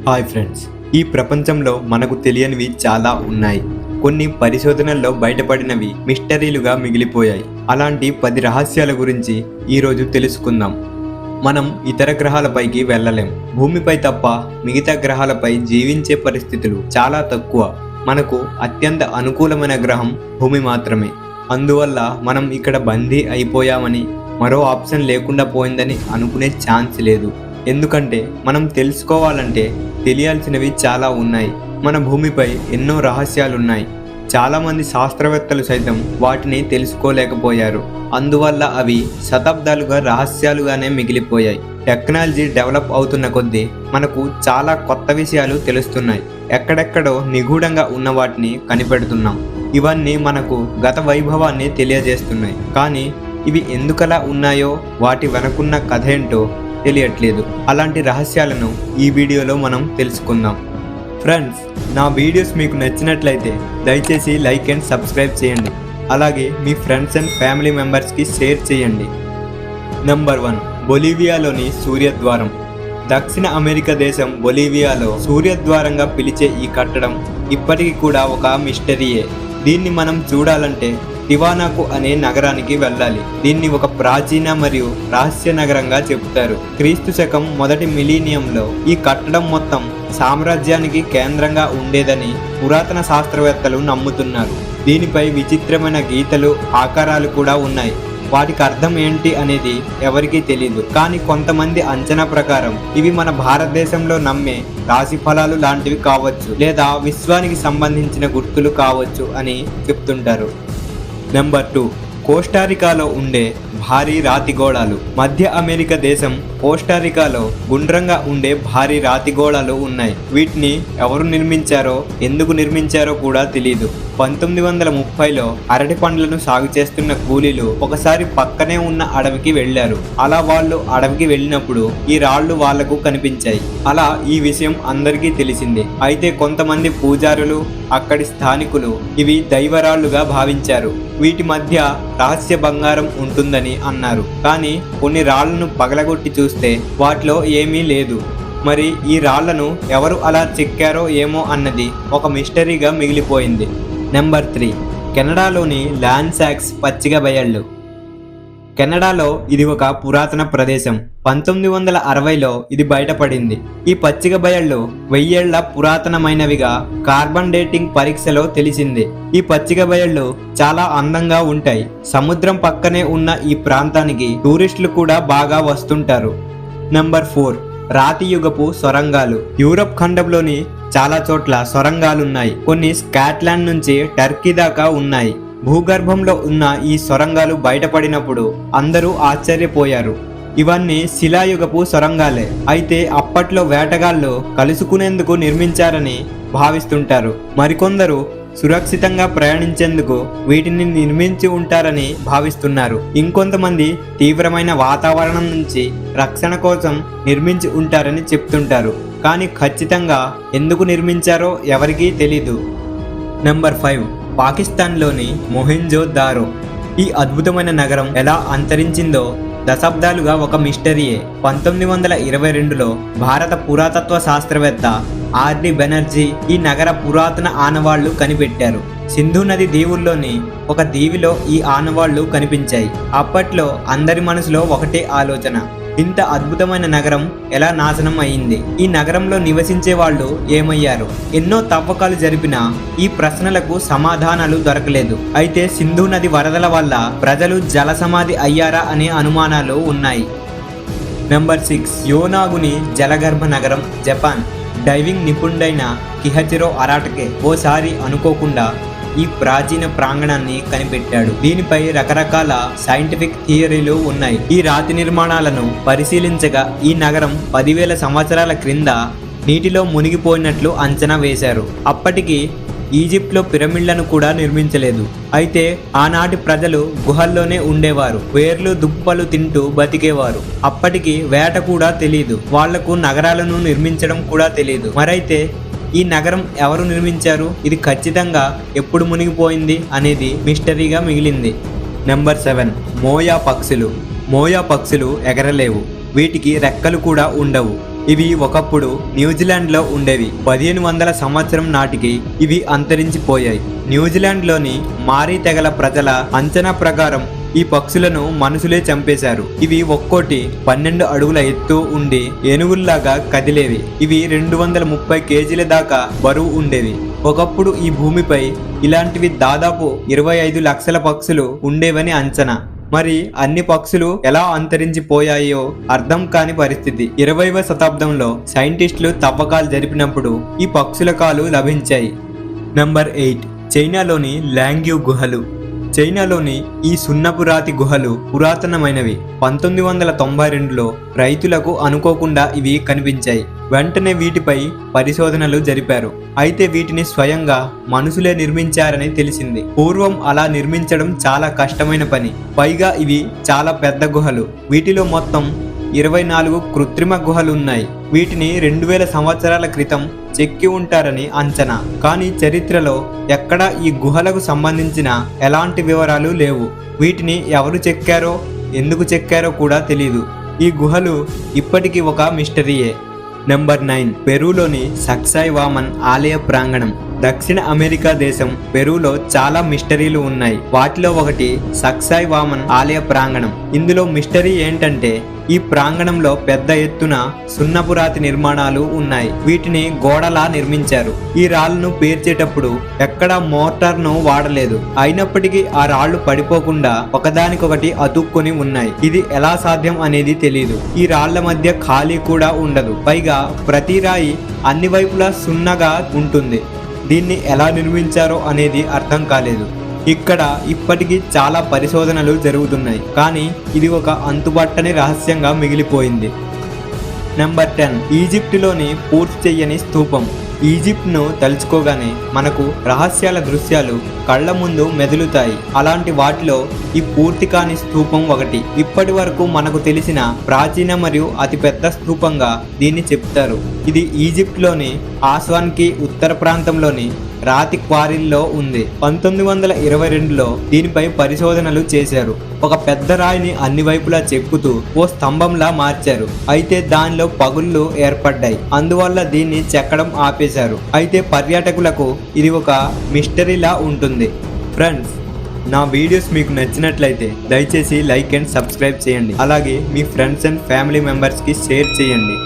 Hi friends, ఈ ప్రపంచంలో మనకు తెలియనివి చాలా ఉన్నాయి. కొన్ని పరిశోధనల్లో బయటపడినవి మిస్టరీలుగా మిగిలిపోయాయి. అలాంటి 10 రహస్యాల గురించి ఈరోజు తెలుసుకుందాం. మనం ఇతర గ్రహాలపైకి వెళ్ళలేం. భూమిపై తప్ప మిగతా గ్రహాలపై జీవించే పరిస్థితులు చాలా తక్కువ. మనకు అత్యంత అనుకూలమైన గ్రహం భూమి మాత్రమే. అందువల్ల మనం ఇక్కడ బందీ అయిపోయామని, మరో ఆప్షన్ లేకుండా పోయిందని అనుకునే ఛాన్స్ లేదు. ఎందుకంటే మనం తెలుసుకోవాలంటే తెలియాల్సినవి చాలా ఉన్నాయి. మన భూమిపై ఎన్నో రహస్యాలున్నాయి. చాలామంది శాస్త్రవేత్తలు సైతం వాటిని తెలుసుకోలేకపోయారు. అందువల్ల అవి శతాబ్దాలుగా రహస్యాలుగానే మిగిలిపోయాయి. టెక్నాలజీ డెవలప్ అవుతున్న కొద్దీ మనకు చాలా కొత్త విషయాలు తెలుస్తున్నాయి. ఎక్కడెక్కడో నిగూఢంగా ఉన్న వాటిని కనిపెడుతున్నాం. ఇవన్నీ మనకు గత వైభవాన్ని తెలియజేస్తున్నాయి. కానీ ఇవి ఎందుకలా ఉన్నాయో, వాటి వెనకున్న కథ ఏంటో తెలియట్లేదు. అలాంటి రహస్యాలను ఈ వీడియోలో మనం తెలుసుకుందాం. ఫ్రెండ్స్, నా వీడియోస్ మీకు నచ్చినట్లయితే దయచేసి లైక్ అండ్ సబ్స్క్రైబ్ చేయండి. అలాగే మీ ఫ్రెండ్స్ అండ్ ఫ్యామిలీ మెంబర్స్కి షేర్ చేయండి. నెంబర్ 1, బొలీవియాలోని సూర్యద్వారం. దక్షిణ అమెరికా దేశం బొలీవియాలో సూర్యద్వారంగా పిలిచే ఈ కట్టడం ఇప్పటికీ కూడా ఒక మిస్టరీయే. దీన్ని మనం చూడాలంటే టివానాకు అనే నగరానికి వెళ్ళాలి. దీన్ని ఒక ప్రాచీన మరియు రహస్య నగరంగా చెబుతారు. క్రీస్తు శకం మొదటి మిలీనియంలో ఈ కట్టడం మొత్తం సామ్రాజ్యానికి కేంద్రంగా ఉండేదని పురాతన శాస్త్రవేత్తలు నమ్ముతున్నారు. దీనిపై విచిత్రమైన గీతలు, ఆకారాలు కూడా ఉన్నాయి. వాటికి అర్థం ఏంటి అనేది ఎవరికీ తెలియదు. కానీ కొంతమంది అంచనా ప్రకారం ఇవి మన భారతదేశంలో నమ్మే రాశి ఫలాలు లాంటివి కావచ్చు, లేదా విశ్వానికి సంబంధించిన గుర్తులు కావచ్చు అని చెప్తుంటారు. నెంబర్ 2, కోస్టారికాలో ఉండే భారీ రాతి గోళాలు. మధ్య అమెరికా దేశం కోస్టారికాలో గుండ్రంగా ఉండే భారీ రాతి గోళాలు ఉన్నాయి. వీటిని ఎవరు నిర్మించారో, ఎందుకు నిర్మించారో కూడా తెలియదు. 1930లో అరటి పండ్లను సాగు చేస్తున్న కూలీలు ఒకసారి పక్కనే ఉన్న అడవికి వెళ్లారు. అలా వాళ్ళు అడవికి వెళ్ళినప్పుడు ఈ రాళ్లు వాళ్లకు కనిపించాయి. అలా ఈ విషయం అందరికీ తెలిసింది. అయితే కొంతమంది పూజారులు, అక్కడి స్థానికులు ఇవి దైవరాళ్లుగా భావించారు. వీటి మధ్య రహస్య బంగారం ఉంటుందని అన్నారు. కానీ కొన్ని రాళ్లను పగలగొట్టి చూస్తే వాటిలో ఏమీ లేదు. మరి ఈ రాళ్లను ఎవరు అలా చెక్కారో ఏమో అన్నది ఒక మిస్టరీగా మిగిలిపోయింది. నెంబర్ 3, కెనడాలోని ల్యాండ్సాక్స్ పచ్చిక బయళ్ళు. కెనడాలో ఇది ఒక పురాతన ప్రదేశం. 1960లో ఇది బయటపడింది. ఈ పచ్చిక బయళ్ళు 1000 ఏళ్ల పురాతనమైనవిగా కార్బన్ డేటింగ్ పరీక్షలో తెలిసింది. ఈ పచ్చిక బయళ్ళు చాలా అందంగా ఉంటాయి. సముద్రం పక్కనే ఉన్న ఈ ప్రాంతానికి టూరిస్టులు కూడా బాగా వస్తుంటారు. నెంబర్ 4, రాతి యుగపు సొరంగాలు. యూరప్ ఖండంలోని చాలా చోట్ల సొరంగాలున్నాయి. కొన్ని స్కాట్లాండ్ నుంచి టర్కీ దాకా ఉన్నాయి. భూగర్భంలో ఉన్న ఈ సొరంగాలు బయటపడినప్పుడు అందరూ ఆశ్చర్యపోయారు. ఇవన్నీ శిలాయుగపు సొరంగాలే. అయితే అప్పట్లో వేటగాళ్ళు కలుసుకునేందుకు నిర్మించారని భావిస్తుంటారు. మరికొందరు సురక్షితంగా ప్రయాణించేందుకు వీటిని నిర్మించి ఉంటారని భావిస్తున్నారు. ఇంకొంతమంది తీవ్రమైన వాతావరణం నుంచి రక్షణ కోసం నిర్మించి ఉంటారని చెప్తుంటారు. కానీ ఖచ్చితంగా ఎందుకు నిర్మించారో ఎవరికీ తెలీదు. నెంబర్ 5, పాకిస్తాన్లోని మొహెంజోదారో. ఈ అద్భుతమైన నగరం ఎలా అంతరించిందో దశాబ్దాలుగా ఒక మిస్టరీయే. 1922లో భారత పురాతత్వ శాస్త్రవేత్త ఆర్డి బెనర్జీ ఈ నగర పురాతన ఆనవాళ్లు కనిపెట్టారు. సింధు నది దీవుల్లోని ఒక దీవిలో ఈ ఆనవాళ్లు కనిపించాయి. అప్పట్లో అందరి మనసులో ఒకటే ఆలోచన: ఇంత అద్భుతమైన నగరం ఎలా నాశనం అయింది? ఈ నగరంలో నివసించే వాళ్ళు ఏమయ్యారు? ఎన్నో తవ్వకాలు జరిపినా ఈ ప్రశ్నలకు సమాధానాలు దొరకలేదు. అయితే సింధు నది వరదల వల్ల ప్రజలు జల సమాధి అయ్యారా అనే అనుమానాలు ఉన్నాయి. నెంబర్ 6, యోనాగుని జలగర్భ నగరం, జపాన్. డైవింగ్ నిపుణుడైన కిహచిరో అరాటకే ఓసారి అనుకోకుండా ఈ ప్రాచీన ప్రాంగణాన్ని కనిపెట్టాడు. దీనిపై రకరకాల సైంటిఫిక్ థియరీలు ఉన్నాయి. ఈ రాతి నిర్మాణాలను పరిశీలించగా ఈ నగరం 10,000 సంవత్సరాల క్రింద నీటిలో మునిగిపోయినట్లు అంచనా వేశారు. అప్పటికి ఈజిప్ట్లో పిరమిడ్లను కూడా నిర్మించలేదు. అయితే ఆనాటి ప్రజలు గుహల్లోనే ఉండేవారు. వేర్లు దుంపలు తింటూ బతికేవారు. అప్పటికి వేట కూడా తెలియదు. వాళ్లకు నగరాలను నిర్మించడం కూడా తెలియదు. మరైతే ఈ నగరం ఎవరు నిర్మించారు? ఇది ఖచ్చితంగా ఎప్పుడు మునిగిపోయింది అనేది మిస్టరీగా మిగిలింది. నెంబర్ 7, మోయా పక్షులు. మోయా పక్షులు ఎగరలేవు. వీటికి రెక్కలు కూడా ఉండవు. ఇవి ఒకప్పుడు న్యూజిలాండ్లో ఉండేవి. 1500 సంవత్సరం నాటికి ఇవి అంతరించిపోయాయి. న్యూజిలాండ్లోని మారీ తెగల ప్రజల అంచనా ప్రకారం ఈ పక్షులను మనుషులే చంపేశారు. ఇవి ఒక్కోటి 12 అడుగుల ఎత్తు ఉండి ఏనుగుల్లాగా కదిలేవి. ఇవి 230 కేజీల దాకా బరువు ఉండేవి. ఒకప్పుడు ఈ భూమిపై ఇలాంటివి దాదాపు 25 లక్షల పక్షులు ఉండేవని అంచనా. మరి అన్ని పక్షులు ఎలా అంతరించిపోయాయో అర్థం కాని పరిస్థితి. 20వ శతాబ్దంలో సైంటిస్టులు తవ్వకాలు జరిపినప్పుడు ఈ పక్షుల కాలు లభించాయి. నంబర్ 8, చైనాలోని లాంగ్యూ గుహలు. చైనాలోని ఈ సున్నపు రాతి గుహలు పురాతనమైనవి. 1992లో రైతులకు అనుకోకుండా ఇవి కనిపించాయి. వెంటనే వీటిపై పరిశోధనలు జరిపారు. అయితే వీటిని స్వయంగా మనుషులే నిర్మించారని తెలిసింది. పూర్వం అలా నిర్మించడం చాలా కష్టమైన పని. పైగా ఇవి చాలా పెద్ద గుహలు. వీటిలో మొత్తం 24 కృత్రిమ గుహలు ఉన్నాయి. వీటిని 2000 సంవత్సరాల క్రితం చెక్కి ఉంటారని అంచనా. కానీ చరిత్రలో ఎక్కడా ఈ గుహలకు సంబంధించిన ఎలాంటి వివరాలు లేవు. వీటిని ఎవరు చెక్కారో ఎందుకు చెక్కారో కూడా తెలియదు. ఈ గుహలు ఇప్పటికీ ఒక మిస్టరీయే. నంబర్ 9, పెరూలోని సక్సాయ్ వామన్ ఆలయ ప్రాంగణం. దక్షిణ అమెరికా దేశం పెరూలో చాలా మిస్టరీలు ఉన్నాయి. వాటిలో ఒకటి సక్సాయ్ వామన్ ఆలయ ప్రాంగణం. ఇందులో మిస్టరీ ఏంటంటే ఈ ప్రాంగణంలో పెద్ద ఎత్తున సున్నపు రాతి నిర్మాణాలు ఉన్నాయి. వీటిని గోడలా నిర్మించారు. ఈ రాళ్లను పేర్చేటప్పుడు ఎక్కడా మోర్టార్ను వాడలేదు. అయినప్పటికీ ఆ రాళ్లు పడిపోకుండా ఒకదానికొకటి అతుక్కొని ఉన్నాయి. ఇది ఎలా సాధ్యం అనేది తెలియదు. ఈ రాళ్ల మధ్య ఖాళీ కూడా ఉండదు. పైగా ప్రతి రాయి అన్ని వైపులా సున్నగా ఉంటుంది. దీన్ని ఎలా నిర్మించారో అనేది అర్థం కాలేదు. ఇక్కడ ఇప్పటికీ చాలా పరిశోధనలు జరుగుతున్నాయి. కానీ ఇది ఒక అంతుబట్టని రహస్యంగా మిగిలిపోయింది. నంబర్ 10, ఈజిప్టులోని పూర్తి చెయ్యని స్తూపం. ఈజిప్ట్ను తలుచుకోగానే మనకు రహస్యాల దృశ్యాలు కళ్ళ ముందు మెదులుతాయి. అలాంటి వాటిలో ఈ పూర్తి కాని స్తూపం ఒకటి. ఇప్పటి వరకు మనకు తెలిసిన ప్రాచీన మరియు అతిపెద్ద స్తూపంగా దీన్ని చెప్తారు. ఇది ఈజిప్ట్లోని ఆస్వాన్కి ఉత్తర ప్రాంతంలోని రాతి క్వారీల్లో ఉంది. 1922లో దీనిపై పరిశోధనలు చేశారు. ఒక పెద్ద రాయిని అన్ని వైపులా చెక్కుతూ ఓ స్తంభంలా మార్చారు. అయితే దానిలో పగుళ్ళు ఏర్పడ్డాయి. అందువల్ల దీన్ని చెక్కడం ఆపేశారు. అయితే పర్యాటకులకు ఇది ఒక మిస్టరీలా ఉంటుంది. ఫ్రెండ్స్, నా వీడియోస్ మీకు నచ్చినట్లయితే దయచేసి లైక్ అండ్ సబ్స్క్రైబ్ చేయండి. అలాగే మీ ఫ్రెండ్స్ అండ్ ఫ్యామిలీ మెంబర్స్కి షేర్ చేయండి.